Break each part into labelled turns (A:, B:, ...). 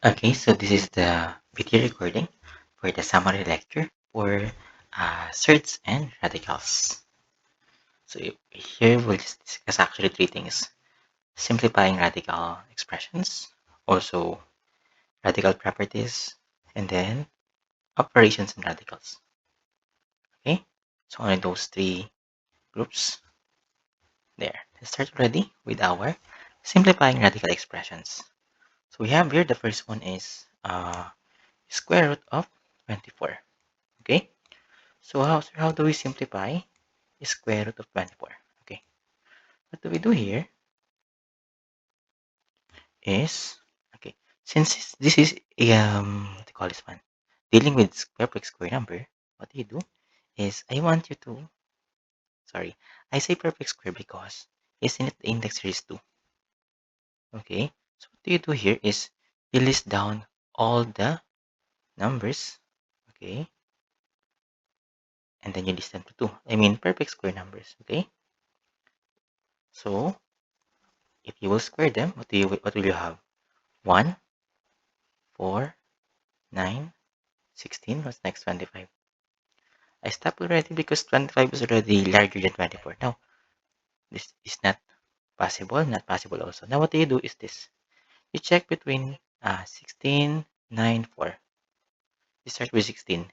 A: Okay, so this is the video recording for the summary lecture for surds and radicals. So here we'll just discuss actually three things: simplifying radical expressions, also radical properties, and then operations and radicals. Okay, so only those three groups there. Let's start already with our simplifying radical expressions. So we have here the first one is square root of 24. Okay. So how do we simplify square root of 24? Okay, what do we do here is, okay, since this is what do you call this one? Dealing with perfect square number, what you do is I want you to, sorry, I say perfect square because isn't it the index here is 2? Okay, so what do you do here is you list down all the numbers, okay, and then you list them to 2. I mean perfect square numbers, okay? So if you will square them, what will you have? 1, 4, 9, 16. What's next? 25. I stopped already because 25 is already larger than 24. Now, this is not possible, not possible also. Now, what do you do is this. You check between 16, 9, 4. You start with 16.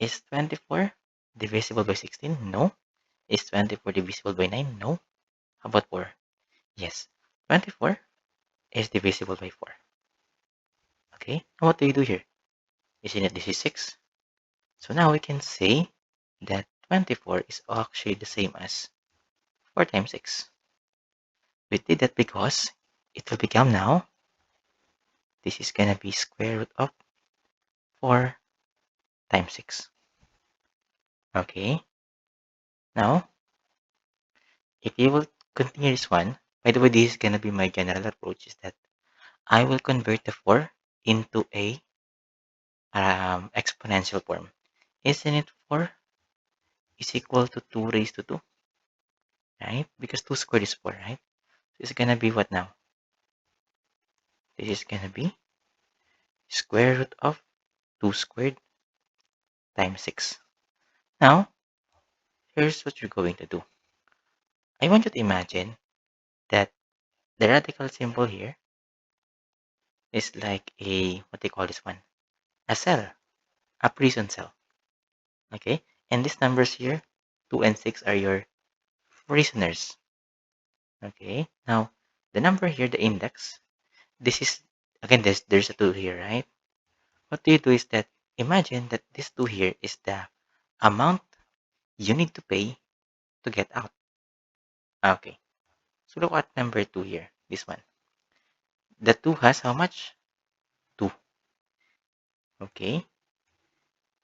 A: Is 24 divisible by 16? No. Is 24 divisible by 9? No. How about 4? Yes. 24 is divisible by 4. Okay. Now, what do you do here? Isn't it this is 6? So now we can say that 24 is actually the same as 4 times 6. We did that because it will become now, this is going to be square root of 4 times 6. Okay, now, if you will continue this one, by the way, this is going to be my general approach, is that I will convert the 4 into a exponential form. Isn't it 4 is equal to 2 raised to 2, right? Because 2 squared is 4, right? So it's going to be what now? This is going to be square root of 2 squared times 6. Now, here's what you're going to do. I want you to imagine that the radical symbol here is like a, what do you call this one? A cell, a prison cell. Okay? And these numbers here, 2 and 6 are your prisoners. Okay? Now, the number here, the index, this is, again, there's a 2 here, right? What do you do is that, imagine that this 2 here is the amount you need to pay to get out. Okay. So look at number 2 here, this one. The 2 has how much? 2. Okay.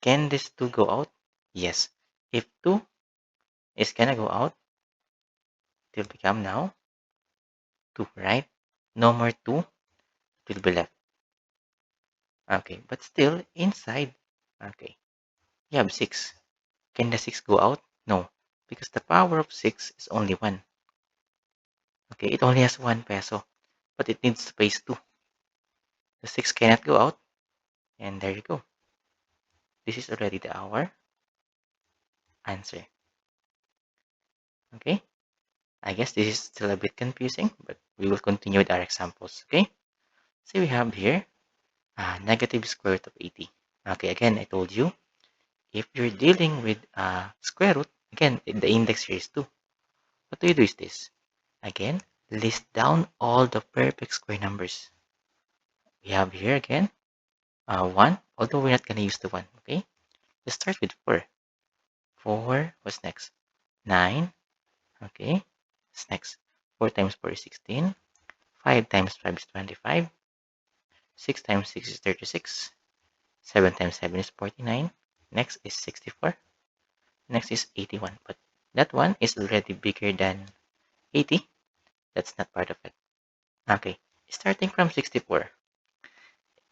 A: Can this 2 go out? Yes. If 2 is gonna go out, it will become now 2, right? No more 2 will be left. Okay, but still inside, okay, you have 6. Can the 6 go out? No, because the power of 6 is only 1. Okay, it only has 1 peso, but it needs to pay 2. The 6 cannot go out, and there you go. This is already the our answer. Okay, I guess this is still a bit confusing, but we will continue with our examples. Okay, so we have here negative square root of 80. Okay, again, I told you, if you're dealing with square root, again, the index here is 2. What do you do is this. Again, list down all the perfect square numbers. We have here again 1, although we're not going to use the 1. Okay, let's start with 4. 4, what's next? 9. Okay, what's next? 4 times 4 is 16. 5 times 5 is 25. 6 times 6 is 36. 7 times 7 is 49. Next is 64. Next is 81. But that one is already bigger than 80. That's not part of it. Okay, starting from 64.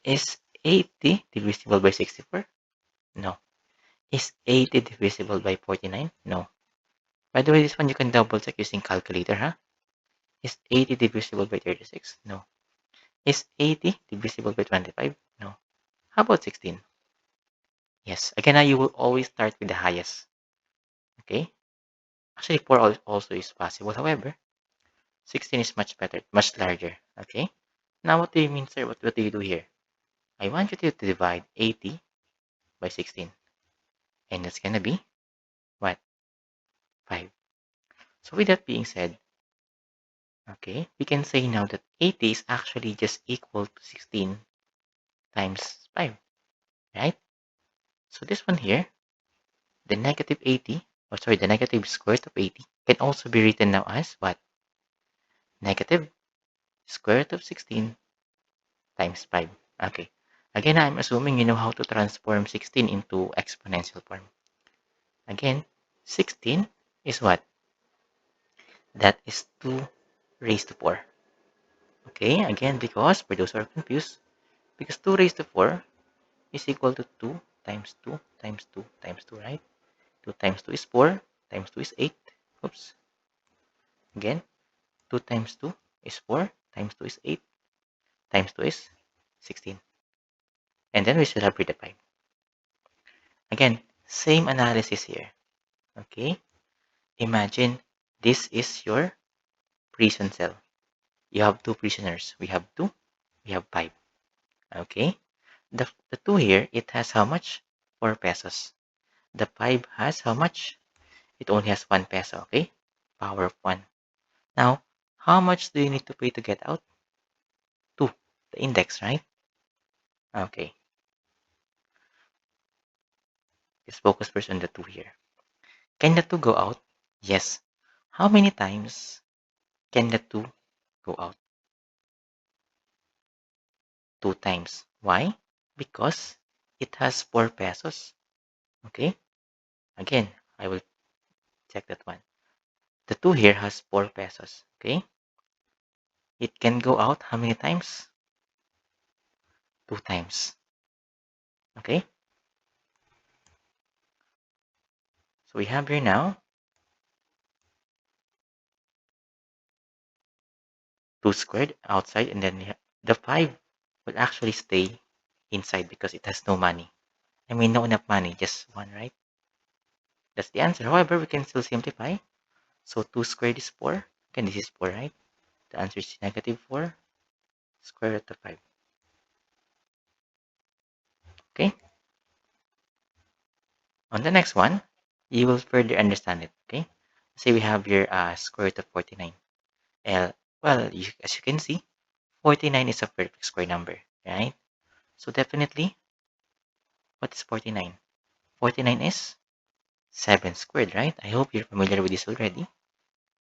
A: Is 80 divisible by 64? No. Is 80 divisible by 49? No. By the way, this one you can double check using calculator, huh? Is 80 divisible by 36? No. Is 80 divisible by 25? No. How about 16? Yes. Again, now you will always start with the highest. Okay? Actually, 4 also is possible. However, 16 is much better, much larger. Okay? Now, what do you mean, sir? What do you do here? I want you to divide 80 by 16. And that's going to be what? 5. So with that being said, okay, we can say now that 80 is actually just equal to 16 times 5, right? So this one here, the negative 80, or sorry, the negative square root of 80 can also be written now as what? Negative square root of 16 times 5. Okay. Again, I'm assuming you know how to transform 16 into exponential form. Again, 16 is what? That is 2 raised to 4. Okay, again, because for those who are confused, because 2 raised to 4 is equal to 2 times 2 times 2 times 2, right? 2 times 2 is 4, times 2 is 8. Oops. Again, 2 times 2 is 4, times 2 is 8, times 2 is 16. And then we still have the 5. Again, same analysis here. Okay? Imagine this is your prison cell. You have 2 prisoners. We have 2, we have 5. Okay? The 2 here, it has how much? 4 pesos. The 5 has how much? It only has 1 peso, okay? Power of 1. Now, how much do you need to pay to get out? 2, the index, right? Okay. Let's focus first on the 2 here. Can the 2 go out? Yes. How many times can the 2 go out? 2 times. Why? Because it has 4 pesos. Okay? Again, I will check that one. The 2 here has 4 pesos. Okay? It can go out how many times? 2 times. Okay? So we have here now 2 squared outside, and then the 5 will actually stay inside because it has no money. I mean, no enough money, just 1, right? That's the answer. However, we can still simplify. So 2 squared is 4. Again, this is 4, right? The answer is negative 4 square root of 5. Okay? On the next one, you will further understand it. Okay? Say we have your square root of 49. Well, as you can see, 49 is a perfect square number, right? So definitely, what is 49? 49 is 7 squared, right? I hope you're familiar with this already.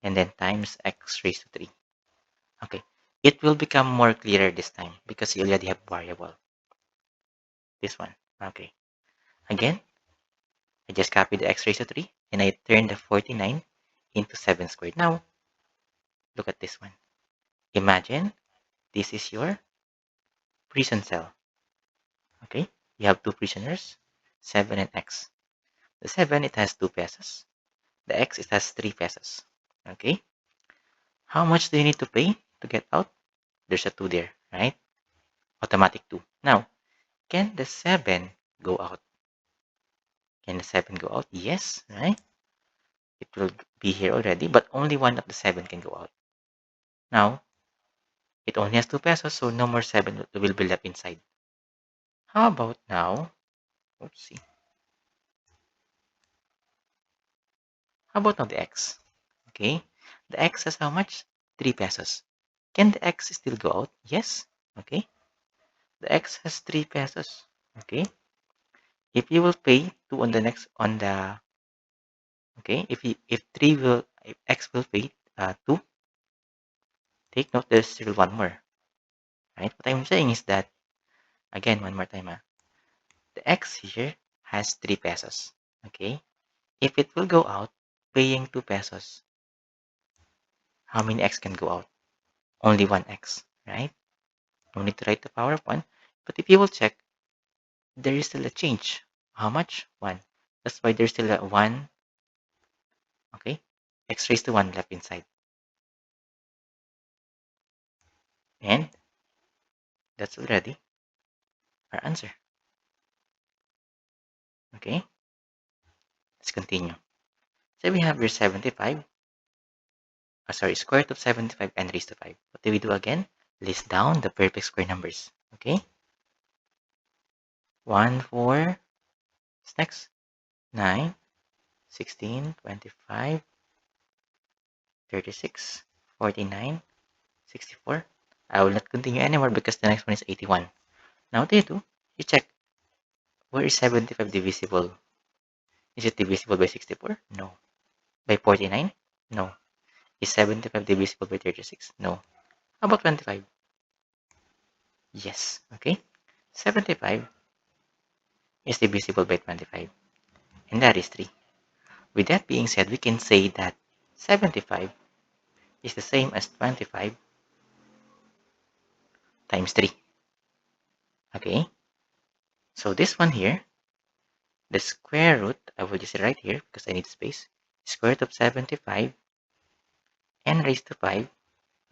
A: And then times x raised to 3. Okay. It will become more clearer this time because you already have variable. This one. Okay. Again, I just copied the x raised to 3 and I turned the 49 into 7 squared. Now, look at this one. Imagine this is your prison cell. Okay. You have 2 prisoners, 7 and x. The 7, it has 2 pesos. The x, it has 3 pesos. Okay. How much do you need to pay to get out? There's a 2 there, right? Automatic 2. Now, can the 7 go out? Can the 7 go out? Yes, right? It will be here already, but only one of the 7 can go out. Now, it only has 2 pesos, so no more 7 will be left inside. How about now? Oopsie. How about now the x? Okay. The x has how much? 3 pesos. Can the x still go out? Yes. Okay. The x has 3 pesos. Okay. If you will pay 2 on the next on the okay, if 3 will if x will pay 2, take note there's still one more. Right? What I'm saying is that again one more time. The x here has 3 pesos. Okay? If it will go out paying 2 pesos, how many x can go out? Only one x, right? No need to write the power of 1. But if you will check, there is still a change. How much? 1. That's why there's still a 1, okay? X raised to 1 left inside. And That's already our answer. Okay, let's continue. So we have here 75. Square root of 75 and raised to 5. What do we do again? List down the perfect square numbers. Okay, 1, 4, what's next? 9, 16, 25, 36, 49, 64. I will not continue anymore because the next one is 81. Now what do? You check, where is 75 divisible? Is it divisible by 64? No. By 49? No. Is 75 divisible by 36? No. How about 25? Yes. Okay. 75 is divisible by 25. And that is 3. With that being said, we can say that 75 is the same as 25 times 3. Okay. So this one here, the square root, I will just write here because I need space. Square root of 75 n raised to 5.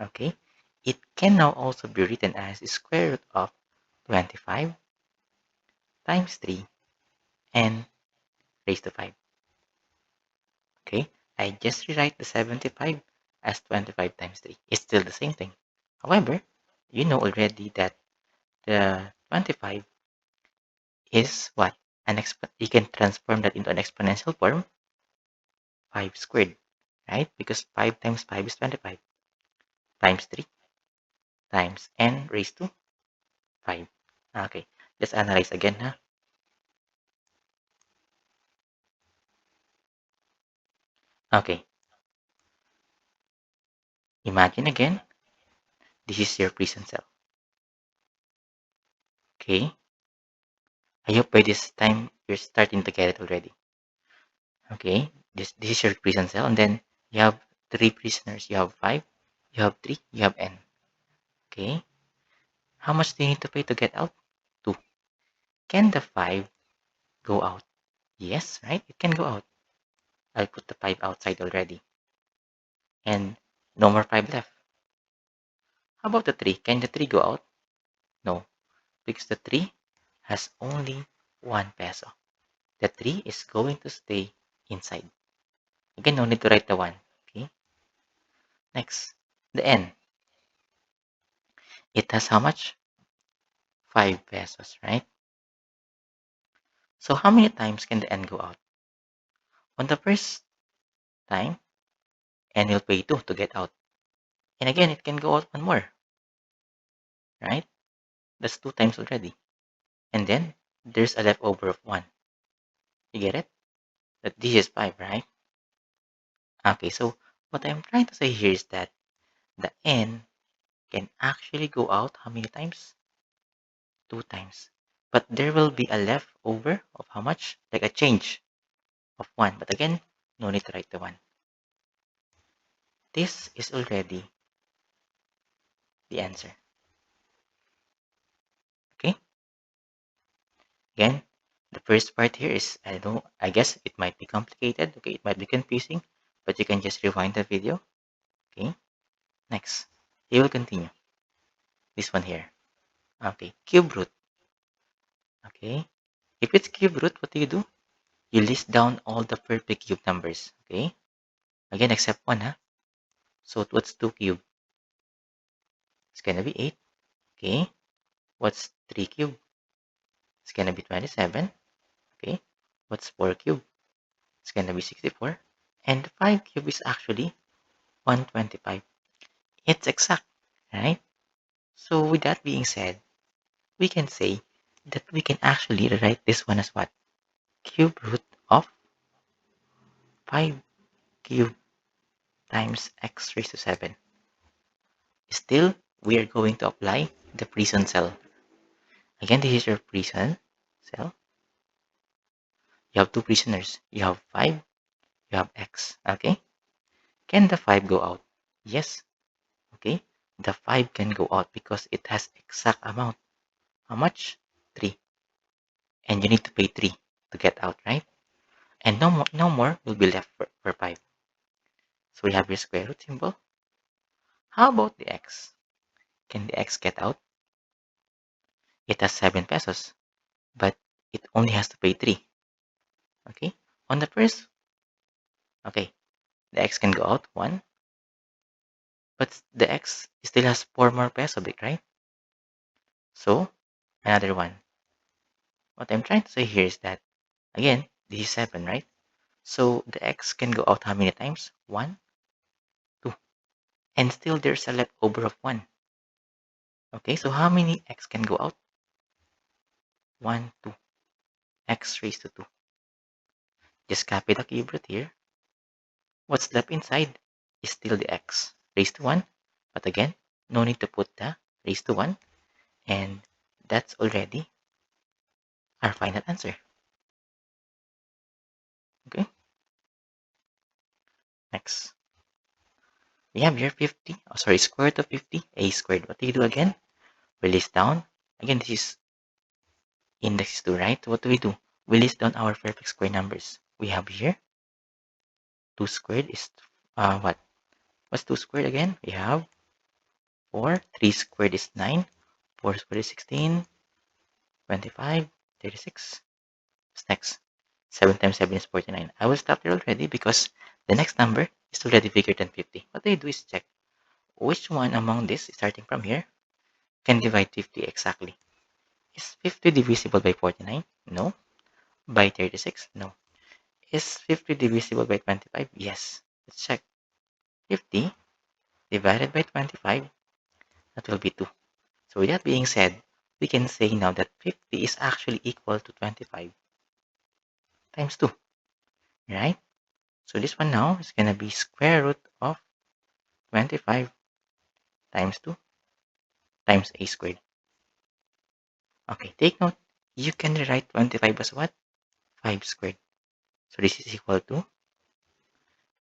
A: Okay. It can now also be written as square root of 25 times 3 n raised to 5. Okay. I just rewrite the 75 as 25 times 3. It's still the same thing. However, you know already that the 25 is what? You can transform that into an exponential form, 5 squared, right? Because 5 times 5 is 25 times 3 times n raised to 5. Okay, let's analyze again. Huh? Okay, imagine again, this is your prison cell. Okay, I hope by this time you're starting to get it already. Okay, this is your prison cell, and then you have 3 prisoners. You have 5, you have 3, you have n. Okay, how much do you need to pay to get out? 2. Can the 5 go out? Yes, right? It can go out. I'll put the 5 outside already. And no more 5 left. How about the 3? Can the 3 go out? No, because the 3 has only 1 peso. The 3 is going to stay inside. Again, no need to write the 1. Okay. Next, the n. It has how much? 5 pesos, right? So how many times can the n go out? On the first time, n will pay 2 to get out. And again, it can go out 1 more, right? That's 2 times already. And then, there's a leftover of 1. You get it? That this is 5, right? Okay, so what I'm trying to say here is that the n can actually go out how many times? 2 times. But there will be a leftover of how much? Like a change of 1. But again, no need to write the 1. This is already the answer. Okay? Again, the first part here is, I guess it might be complicated. Okay, it might be confusing. But you can just rewind the video. Okay? Next, you will continue. This one here. Okay, cube root. Okay? If it's cube root, what do? You list down all the perfect cube numbers. Okay? Again, except 1, huh? So what's 2 cube? It's gonna be 8. Okay? What's 3 cube? It's gonna be 27. Okay? What's 4 cube? It's gonna be 64. And 5 cube is actually 125. It's exact, right? So with that being said, we can say that we can actually write this one as what? Cube root of 5 cube times x raised to 7. Still, we are going to apply the prison cell. Again, this is your prison cell. You have 2 prisoners. You have 5, you have x. Okay? Can the 5 go out? Yes. Okay? The 5 can go out because it has exact amount. How much? 3. And you need to pay 3 to get out, right? And no more will be left for 5. So we have your square root symbol. How about the x? Can the x get out? it has 7 pesos, but it only has to pay 3. Okay? On the first, okay, the X can go out 1, but the X still has 4 more peso, right? So, another 1. What I'm trying to say here is that, again, this is 7, right? So, the X can go out how many times? 1, 2. And still there's a leftover of 1. Okay, so how many X can go out? 1, 2. X raised to 2. Just copy the cube root here. What's left inside is still the X raised to 1. But again, no need to put the raised to 1. And that's already our final answer. Okay, next. We have here 50. Oh, sorry, square root of 50, a squared. What do you do again? We list down. Again, this is index 2, right? What do? We list down our perfect square numbers. We have here 2 squared is what? What's 2 squared again? We have 4. 3 squared is 9. 4 squared is 16. 25. 36. What's next? 7 times 7 is 49. I will stop there already because the next number is already bigger than 50. What I do is check which one among this, starting from here, can divide 50 exactly. Is 50 divisible by 49? No. By 36? No. Is 50 divisible by 25? Yes. Let's check. 50 divided by 25, that will be 2. So with that being said, we can say now that 50 is actually equal to 25 times 2, right? So this one now is going to be square root of 25 times 2 times a squared. Okay, take note, you can rewrite 25 as what? 5 squared. So this is equal to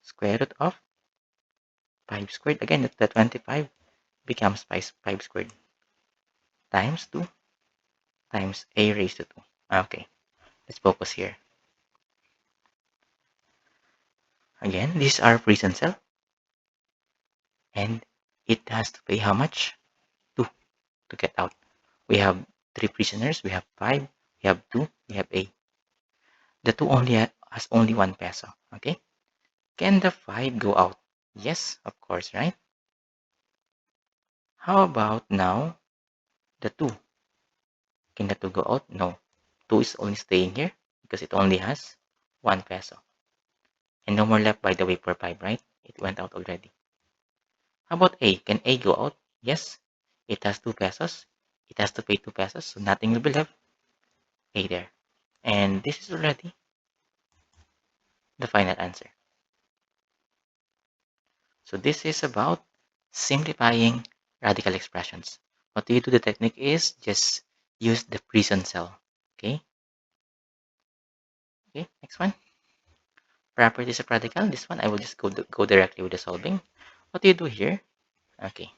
A: square root of 5 squared. Again, the 25 becomes 5 squared times 2 times a raised to 2. Okay, let's focus here. Again, this is our prison cell. And it has to pay how much? 2 to get out. We have 3 prisoners. We have 5. We have 2. We have A. The 2 only has only 1 peso. Okay? Can the 5 go out? Yes, of course, right? How about now the 2? Can the 2 go out? No. 2 is only staying here because it only has 1 peso. And no more left, by the way, for 5, right? It went out already. How about A? Can A go out? Yes. It has 2 pesos. It has to pay 2 pesos, so nothing will be left. A there. And this is already the final answer. So this is about simplifying radical expressions. What you do, the technique is just use the prison cell. Okay? Okay, next one. Properties of radical. This one, I will just go directly with the solving. What do you do here? Okay.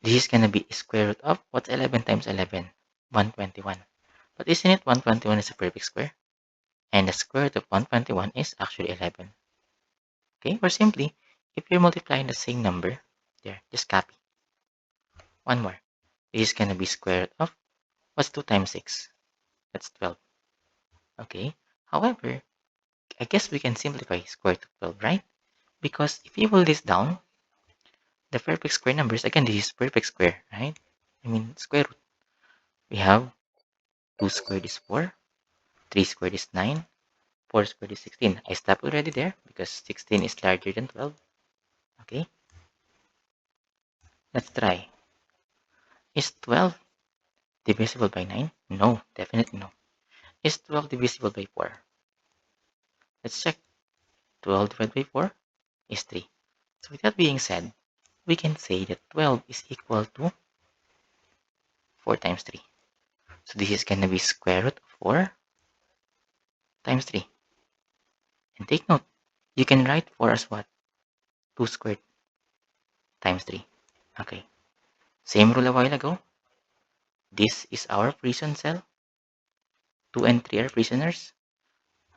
A: This is going to be square root of, what's 11 times 11? 121. But isn't it 121 is a perfect square? And the square root of 121 is actually 11. Okay, or simply, if you're multiplying the same number, there, just copy. One more. This is going to be square root of, what's 2 times 6? That's 12. Okay, however, I guess we can simplify square root of 12, right? Because if you will this down, the perfect square numbers, again, this is perfect square, right? I mean, square root. We have 2 squared is 4, 3 squared is 9, 4 squared is 16. I stopped already there because 16 is larger than 12. Okay, let's try. Is 12 divisible by 9? No, definitely no. Is 12 divisible by 4? Let's check. 12 divided by 4 is 3. So with that being said, we can say that 12 is equal to 4 times 3. So this is going to be square root of 4 times 3. And take note, you can write 4 as what? 2 squared times 3. Okay. Same rule a while ago. This is our prison cell. 2 and 3 are prisoners.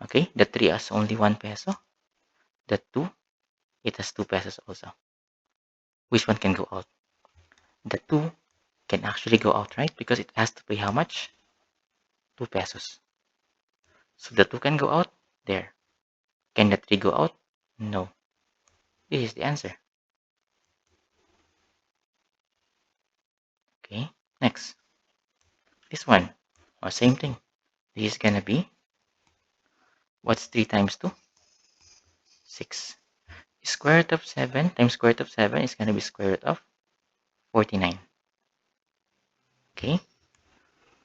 A: Okay. The 3 has only 1 peso. The 2, it has 2 pesos also. Which one can go out? The 2 can actually go out, right? Because it has to pay how much? 2 pesos. So the 2 can go out there. Can the 3 go out? No. This is the answer. Okay, next. This one. Or same thing. This is gonna be, what's 3 times 2? 6. Square root of 7 times square root of 7 is gonna be square root of 49. Okay,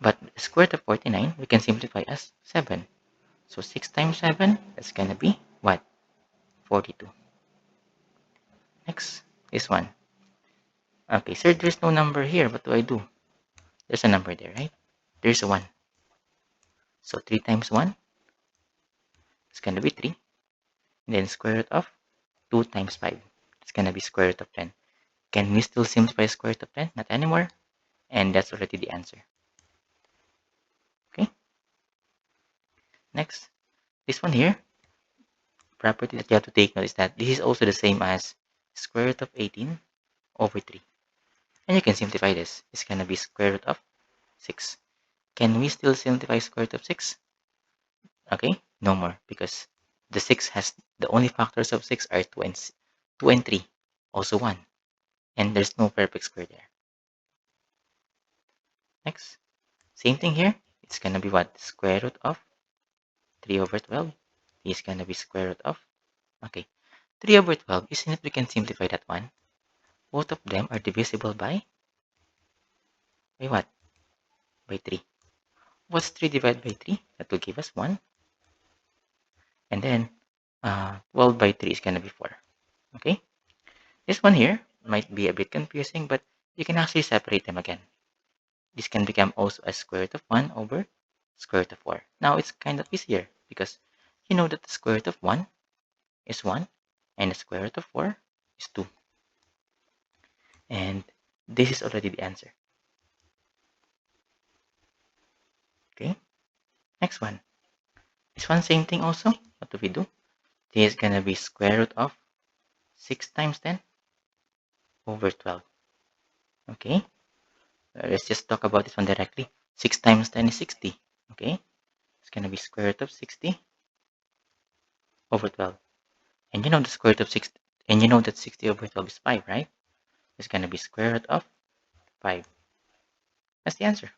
A: but square root of 49 we can simplify as 7. So 6 times 7, that's gonna be what? 42. Next, this one. Okay, sir, there's no number here. What do I do? There's a number there, right? There's a 1. So 3 times 1 is gonna be 3. And then square root of 2 times 5. It's gonna be square root of 10. Can we still simplify square root of 10? Not anymore. And that's already the answer. Okay. Next, this one here. Property that you have to take note is that this is also the same as square root of 18 over 3. And you can simplify this. It's gonna be square root of 6. Can we still simplify square root of 6? Okay, no more, because the 6 has, the only factors of 6 are 2 and 3, also 1. And there's no perfect square there. Next, same thing here. It's gonna be what? Square root of 3 over 12 is gonna be square root of, okay, 3 over 12, isn't it we can simplify that one? Both of them are divisible by what? By 3. What's 3 divided by 3? That will give us 1. And then 12 by 3 is gonna be 4. Okay? This one here might be a bit confusing, but you can actually separate them again. This can become also a square root of 1 over square root of 4. Now it's kind of easier because you know that the square root of 1 is 1 and the square root of 4 is 2. And this is already the answer. Okay, next one. This one, same thing also. What do we do? This is going to be square root of 6 times 10 over 12. Okay, let's just talk about this one directly. 6 times 10 is 60. Okay, it's going to be square root of 60 over 12. And you know the square root of 60, and you know that 60 over 12 is 5, right? It's going to be square root of 5. That's the answer.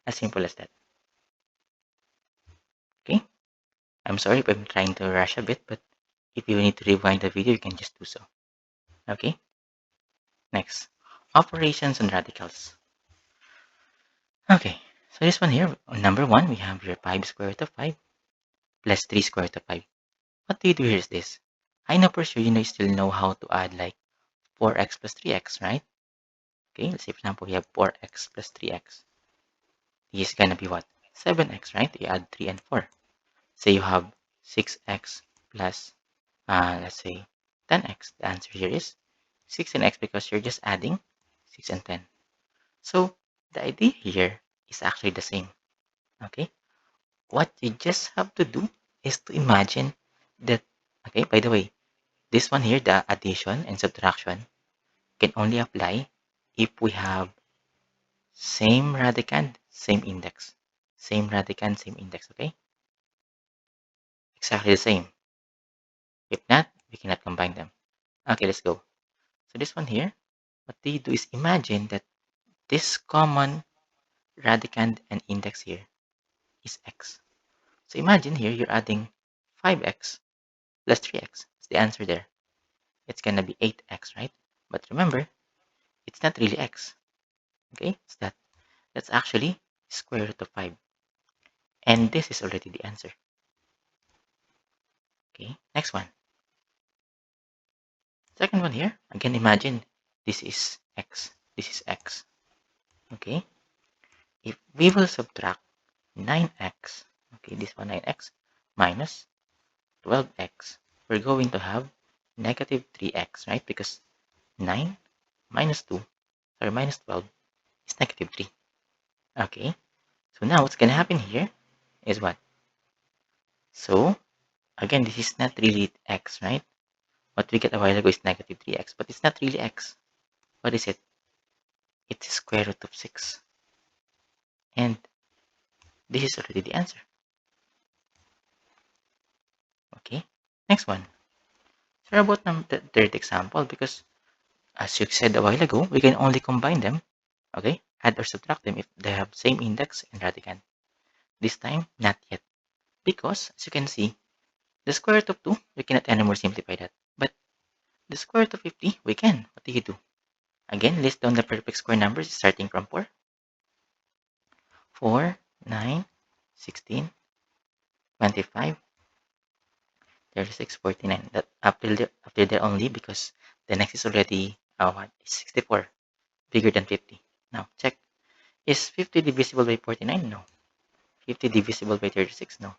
A: As simple as that. Okay, I'm sorry if I'm trying to rush a bit, but if you need to rewind the video, you can just do so. Okay, next, operations and radicals. Okay, so this one here, on number 1, we have your 5 square root of 5 plus 3 square root of 5. What do you do here is this. I know for sure you still know how to add like 4x plus 3x, right? Okay, let's say for example, we have 4x plus 3x. This is gonna be what? 7x, right? You add 3 and 4. Say you have 6x plus, let's say, 10x. The answer here is 16x because you're just adding 6 and 10. So the idea here is actually the same. Okay, what you just have to do is to imagine that, okay, by the way, this one here, the addition and subtraction, can only apply if we have same radicand, same index. Same radicand, same index, okay? Exactly the same. If not, we cannot combine them. Okay, let's go. So this one here, what you do is imagine that this common radicand and index here is x. So imagine here you're adding 5x plus 3x. That's the answer there. It's gonna be 8x, right? But remember, it's not really x. Okay, it's that. That's actually square root of 5. And this is already the answer. Okay, next one. Second one here, again imagine this is x, this is x. Okay, if we will subtract 9x, okay, this one 9x minus 12x, we're going to have negative 3x, right? Because 9 minus 2, or minus 12 is negative 3. Okay, so now what's going to happen here is what? So, again, this is not really x, right? What we get a while ago is negative 3x, but it's not really x. What is it? It's square root of 6. And this is already the answer. Okay, next one. So about the third example, because as you said a while ago, we can only combine them, okay? Add or subtract them if they have same index and radicand. This time, not yet. Because, as you can see, the square root of 2, we cannot anymore simplify that. But the square root of 50, we can. What do you do? Again, list down the perfect square numbers starting from 4. 4, 9, 16, 25, 36, 49. That after there only because the next is already what? 64, bigger than 50. Now, check. Is 50 divisible by 49? No. 50 divisible by 36? No.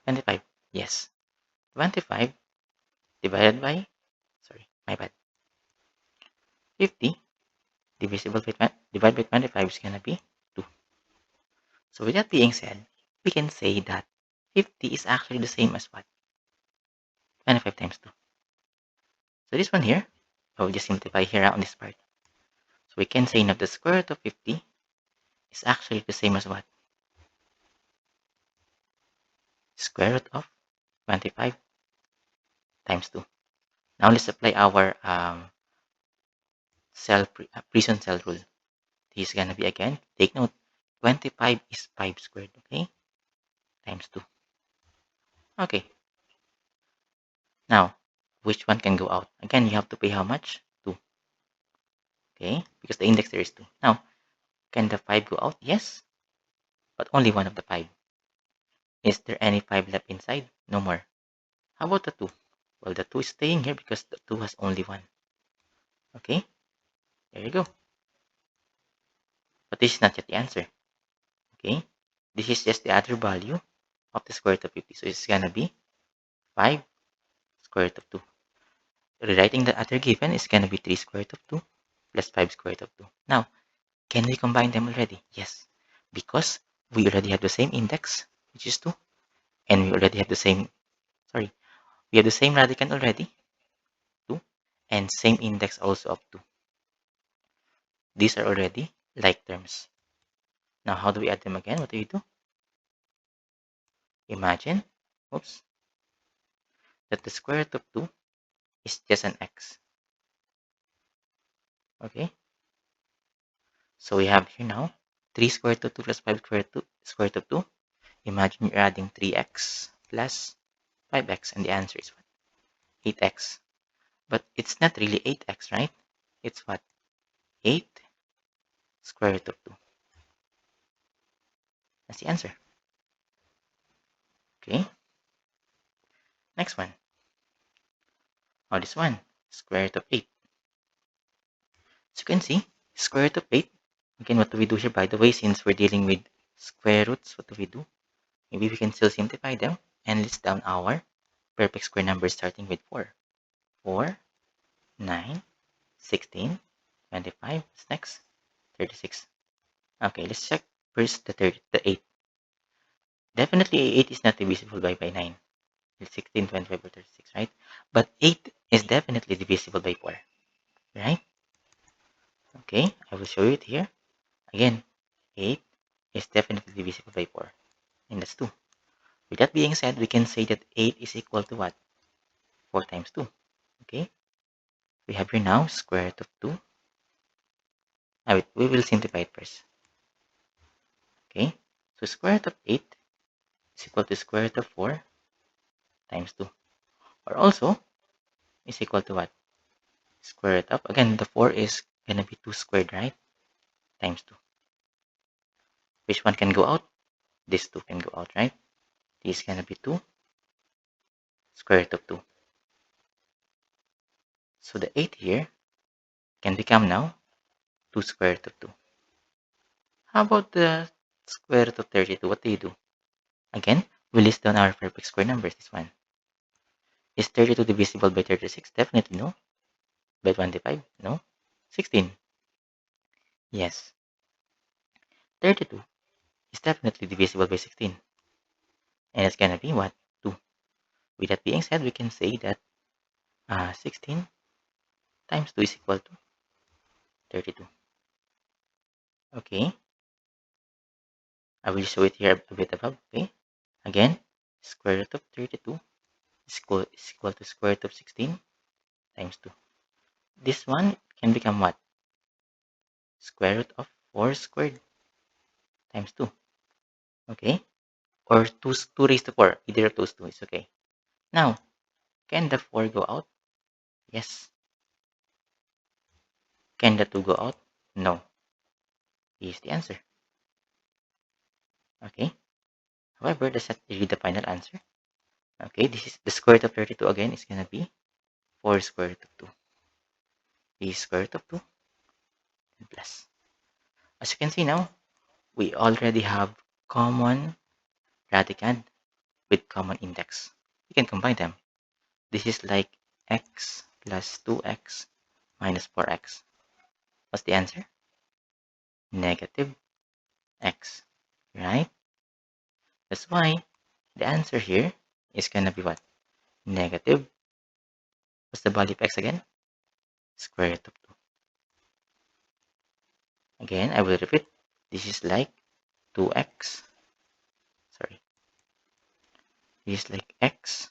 A: 25? Yes. 25 divided by, sorry, my bad. 50 divisible by, divided by 25 is going to be 2. So with that being said, we can say that 50 is actually the same as what? 25 times 2. So this one here, I will just simplify here on this part. So we can say now the square root of 50 is actually the same as what? Square root of 25 times 2. Now let's apply our prison cell rule. This is going to be again, take note, 25 is 5 squared, okay? Times 2. Okay. Now, which one can go out? Again, you have to pay how much? 2. Okay? Because the index there is 2. Now, can the 5 go out? Yes. But only one of the 5. Is there any 5 left inside? No more. How about the 2? Well, the 2 is staying here because the 2 has only 1. Okay? There you go. But this is not yet the answer. Okay? This is just the other value of the square root of 50. So it's gonna be 5 square root of 2. Rewriting the other given is gonna be 3 square root of 2 plus 5 square root of 2. Now, can we combine them already? Yes. Because we already have the same index, which is 2. And we already have the same, we have the same radicand already, 2. And same index also of 2. These are already like terms. Now, how do we add them again? What do we do? Imagine, oops, that the square root of 2 is just an x. Okay? So we have here now 3 square root of 2 plus 5 square root of 2. Imagine you're adding 3x plus 5x, and the answer is what? 8x. But it's not really 8x, right? It's what? 8 square root of 2. That's the answer. Okay? Next one. Oh, this one. Square root of 8. So you can see, square root of 8. Again, what do we do here? By the way, since we're dealing with square roots, what do we do? Maybe we can still simplify them and list down our perfect square numbers starting with 4. 4, 9, 16, 25. What's next? 36. Okay, let's check first the 8. Definitely 8 is not divisible by 9. It's 16, 25, or 36, right? But 8 is definitely divisible by 4, right? Okay, I will show you it here. Again, 8 is definitely divisible by 4, and that's 2. With that being said, we can say that 8 is equal to what? 4 times 2. Okay, we have here now square root of 2. Wait, we will simplify it first. Okay, so square root of 8 is equal to square root of 4 times 2. Or also, is equal to what? Square root of, again, the 4 is going to be 2 squared, right? Times 2. Which one can go out? This 2 can go out, right? This is going to be 2 square root of 2. So the 8 here can become now 2 square root of 2. How about the square root of 32? What do you do? Again, we list down our perfect square numbers, this one. Is 32 divisible by 36? Definitely no. By 25? No. 16? Yes. 32 is definitely divisible by 16. And it's going to be what? 2. With that being said, we can say that 16 times 2 is equal to 32. Okay, I will show it here a bit above. Okay, again, square root of 32 is equal to square root of 16 times 2. This one can become what? Square root of 4 squared times 2. Okay, or 2 raised to 4. Either of those two is okay. Now, can the 4 go out? Yes. Can the 2 go out? No. Here's the answer. Okay. However, does that read the final answer? Okay, this is the square root of 32 again is going to be 4 square root of 2. Is square root of 2 and plus. As you can see now, we already have common radicand with common index. We can combine them. This is like x plus 2x minus 4x. What's the answer? Negative x, right? That's why the answer here is going to be what? Negative. What's the value of x again? Square root of 2. Again, I will repeat. This is like 2x. Sorry. This is like x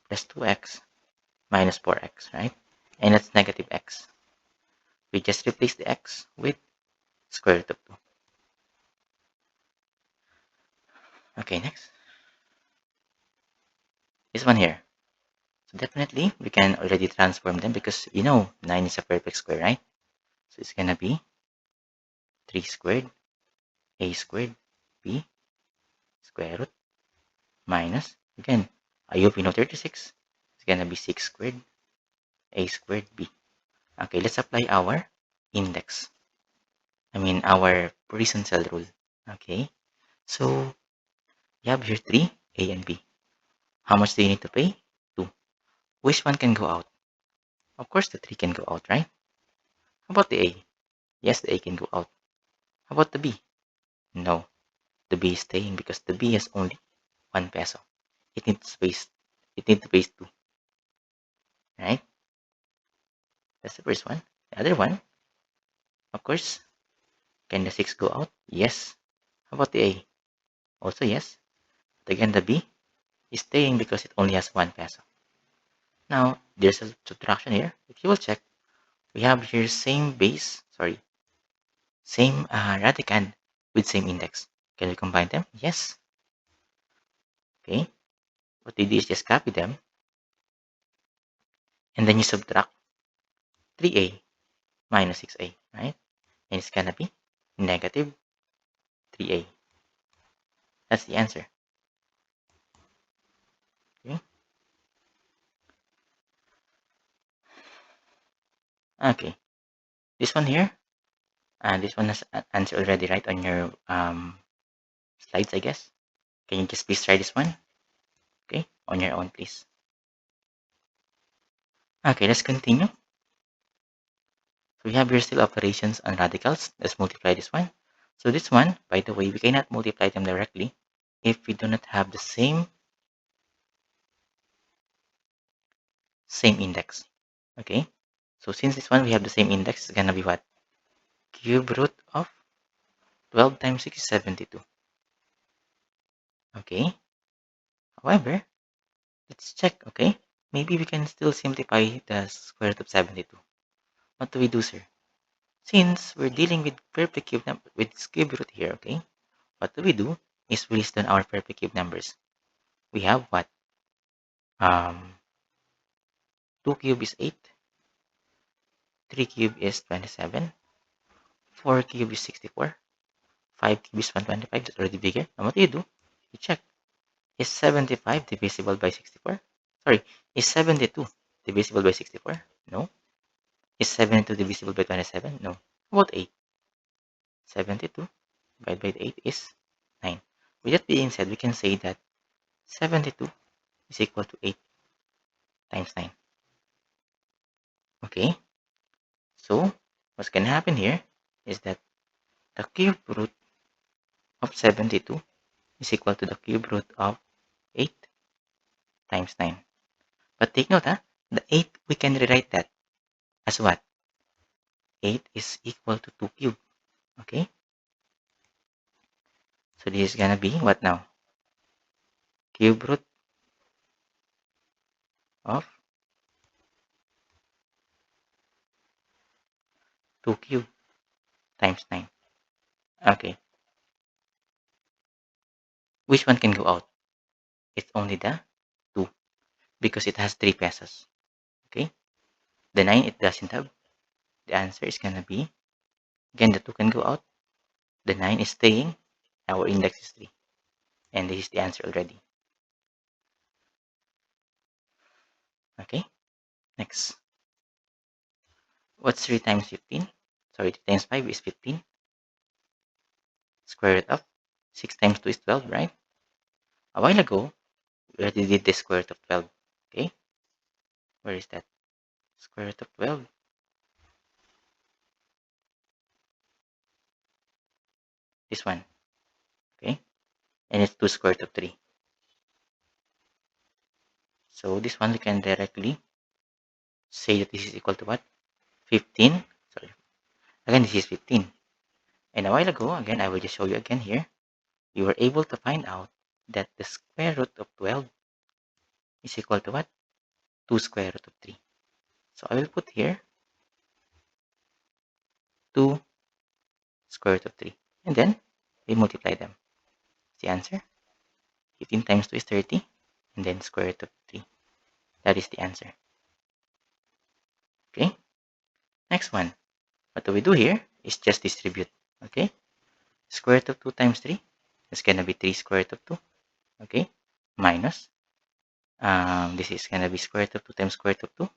A: plus 2x minus 4x, right? And that's negative x. We just replace the x with square root of 2. Okay, next. This one here. So definitely, we can already transform them because, 9 is a perfect square, right? So it's going to be 3 squared a squared b square root minus, again, IUP no 36. It's going to be 6 squared a squared b. Okay, let's apply our index. Our Poisson-Cell rule. Okay, so you have here 3, a and b. How much do you need to pay? 2. Which one can go out? Of course, the 3 can go out, right? How about the a? Yes, the a can go out. How about the b? No, the b is staying because the b has only 1 peso. It needs space. It needs to pay 2, right? That's the first one. The other one, of course, can the 6 go out? Yes. How about the a? Also yes. But again, the b is staying because it only has 1 peso. Now, there's a subtraction here. If you will check, we have here same radicand with same index. Can we combine them? Yes. Okay. What you do is just copy them and then you subtract 3a minus 6a, right? And it's gonna be negative 3a. That's the answer. Okay. Okay. This one here, and this one has an answer already, right, on your slides, I guess. Can you just please try this one? Okay, on your own, please. Okay, let's continue. So we have here still operations on radicals. Let's multiply this one. So this one, by the way, we cannot multiply them directly if we do not have the same index. Okay, so since this one we have the same index, it's gonna be what? Cube root of 12 times 6 is 72. Okay, however, let's check. Okay, maybe we can still simplify the square root of 72. What do we do, sir? Since we're dealing with perfect cube with cube root here, okay, what do is we list down our perfect cube numbers. We have what? 2 cube is 8, 3 cube is 27, 4 cube is 64, 5 cube is 125, that's already bigger. And what do? You check. Is 75 divisible by 64? Sorry, is 72 divisible by 64? No. Is 72 divisible by 27? No. How about 8? 72 divided by 8 is 9. With that being said, we can say that 72 is equal to 8 times 9. Okay, so what's going to happen here is that the cube root of 72 is equal to the cube root of 8 times 9. But take note, the 8, we can rewrite that as what? 8 is equal to 2 cubed. Okay? So this is gonna be what now? Cube root of 2 cube times 9. Okay. Which one can go out? It's only the 2 because it has 3 pesos. Okay? The 9 it doesn't have. The answer is gonna be, again, the 2 can go out. The 9 is staying. Our index is 3. And this is the answer already. Okay? Next. What's 3 times 15? Sorry, 3 times 5 is 15. Square root of 6 times 2 is 12, right? A while ago, we already did the square root of 12. Okay? Where is that? Square root of 12. This one. Okay? And it's 2 square root of 3. So this one we can directly say that this is equal to what? 15. Sorry. Again, this is 15. And a while ago, again, I will just show you again here. We were able to find out that the square root of 12 is equal to what? 2 square root of 3. So I will put here 2 square root of 3. And then we multiply them. The answer? 15 times 2 is 30. And then square root of 3. That is the answer. Okay? Next one. What do we do here is just distribute. Okay? Square root of 2 times 3 is going to be 3 square root of 2. Okay? Minus. This is going to be square root of 2 times square root of 2.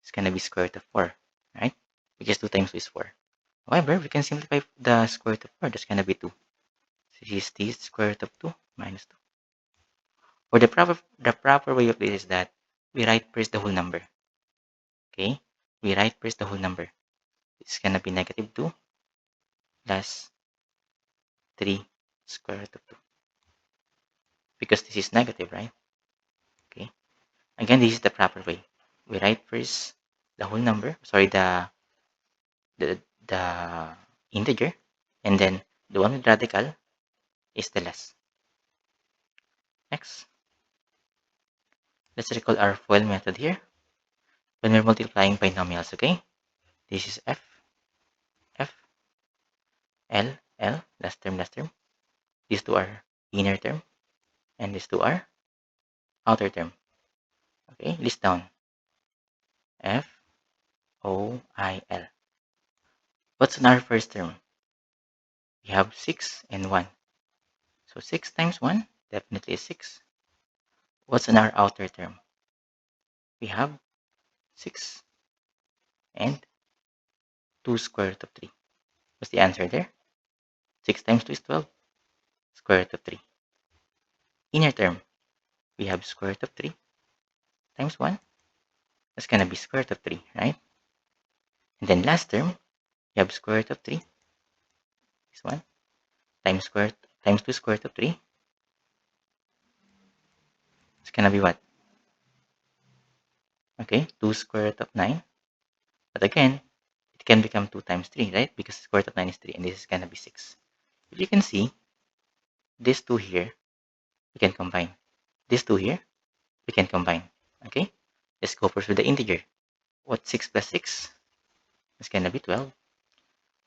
A: It's going to be square root of 4. Right? Because 2 times 2 is 4. However, we can simplify the square root of 4. That's going to be 2. So this is t square root of 2 minus 2. Or the proper way of this is that we write first the whole number. Okay? We write first the whole number. It's going to be negative 2 plus 3 square root of 2. Because this is negative, right? Okay. Again, this is the proper way. We write first the whole number. Sorry, the, the integer. And then the one with radical is the less. Next. Let's recall our FOIL method here. When we're multiplying binomials, okay? This is F, F, L, L, last term, last term. These two are inner term. And these two are outer term. Okay, list down. F, O, I, L. What's in our first term? We have 6 and 1. So 6 times 1 definitely is 6. What's in our outer term? We have 6 and 2 square root of 3. What's the answer there? 6 times 2 is 12. Square root of 3. Inner term, we have square root of 3 times 1. That's going to be square root of 3, right? And then last term, you have square root of 3. This one times 2 square root of 3. It's going to be what? Okay, 2 square root of 9. But again, it can become 2 times 3, right? Because square root of 9 is 3, and this is going to be 6. If you can see, these two here, we can combine. These two here, we can combine. Okay? Let's go first with the integer. What's 6 plus 6? It's going to be 12.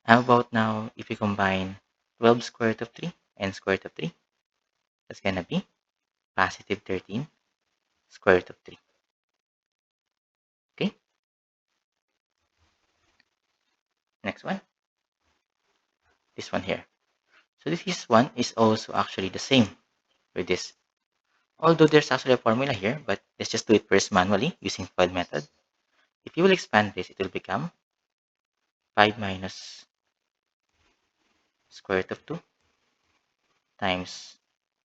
A: How about now, if we combine 12 square root of 3 and square root of 3? That's going to be positive 13 square root of 3. Okay? Next one. This one here. So this one is also actually the same with this. Although there's actually a formula here, but let's just do it first manually using FOIL method. If you will expand this, it will become 5 minus square root of 2 times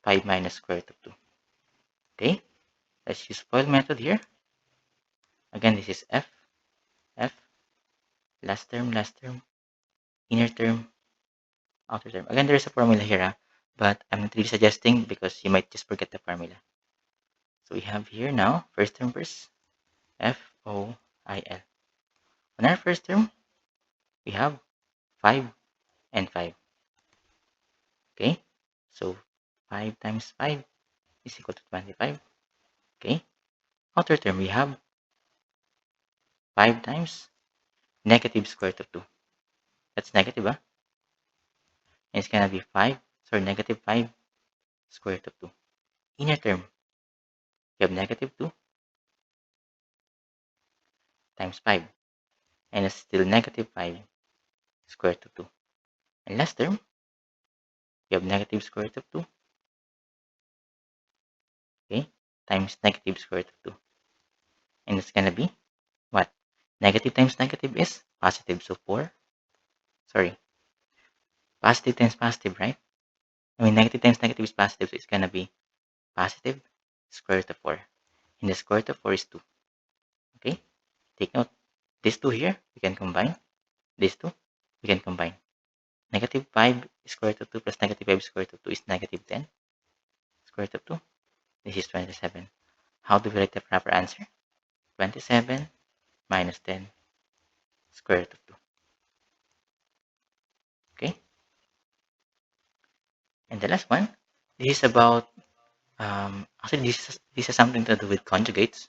A: 5 minus square root of 2. Okay? Let's use FOIL method here. Again, this is F, F, last term, inner term, outer term. Again, there's a formula here, but I'm not really suggesting because you might just forget the formula. So we have here now, first term first, FOIL. On our first term, we have 5 and 5. Okay? So 5 times 5 is equal to 25. Okay? Outer term, we have 5 times negative square root of 2. That's negative, huh? And it's going to be 5, sorry, negative 5 square root of 2. Inner term, we have negative 2 times 5. And it's still negative 5 square root of 2. And last term, we have negative square root of 2, okay, times negative square root of 2. And it's going to be what? Negative times negative is positive. So 4, sorry, positive times positive, right? I mean, negative times negative is positive. So it's going to be positive square root of 4. And the square root of 4 is 2. Okay? Take note. These two here, we can combine. These two, we can combine. Negative 5 square root of 2 plus negative 5 square root of 2 is negative 10 square root of 2. This is 27. How do we write the proper answer? 27 minus 10 square root of 2. Okay? And the last one, this is about, actually this has something to do with conjugates.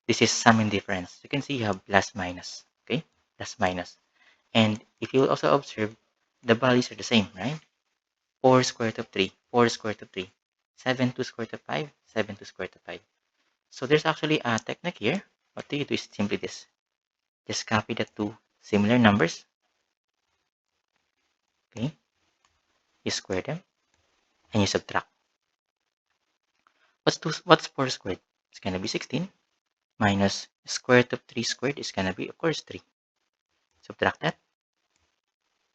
A: This is sum and difference. You can see you have plus minus. Okay? Plus minus. And if you also observe, the values are the same, right? 4 square root of 3, 4 square root of 3, 7 2 square root of 5, 7 2 square root of 5. So there's actually a technique here. What you do is simply this. Just copy the two similar numbers. Okay? You square them and you subtract. What's 4 squared? It's gonna be 16 minus square root of 3 squared is gonna be, of course, 3. Subtract that,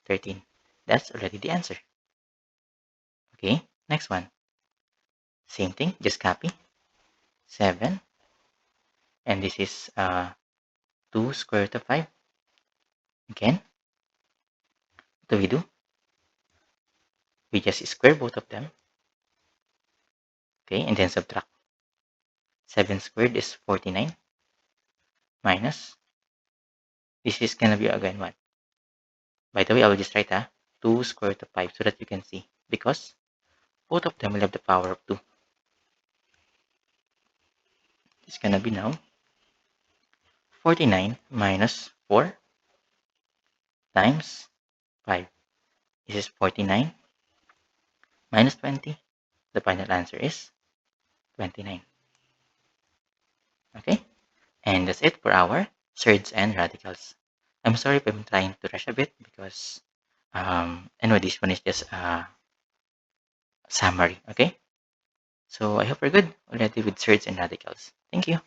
A: 13. That's already the answer. Okay, next one. Same thing, just copy. 7. And this is 2 square root of 5. Again, what do we do? We just square both of them. Okay, and then subtract. 7 squared is 49 minus, this is gonna be again what? By the way, I will just write 2 square root of 5 so that you can see. Because both of them will have the power of 2. It's gonna be now 49 minus 4 times 5. This is 49 minus 20. The final answer is 29. Okay? And that's it for our surds and radicals. I'm sorry if I'm trying to rush a bit because anyway, this one is just a summary. Okay? So I hope we're good already with surds and radicals. Thank you.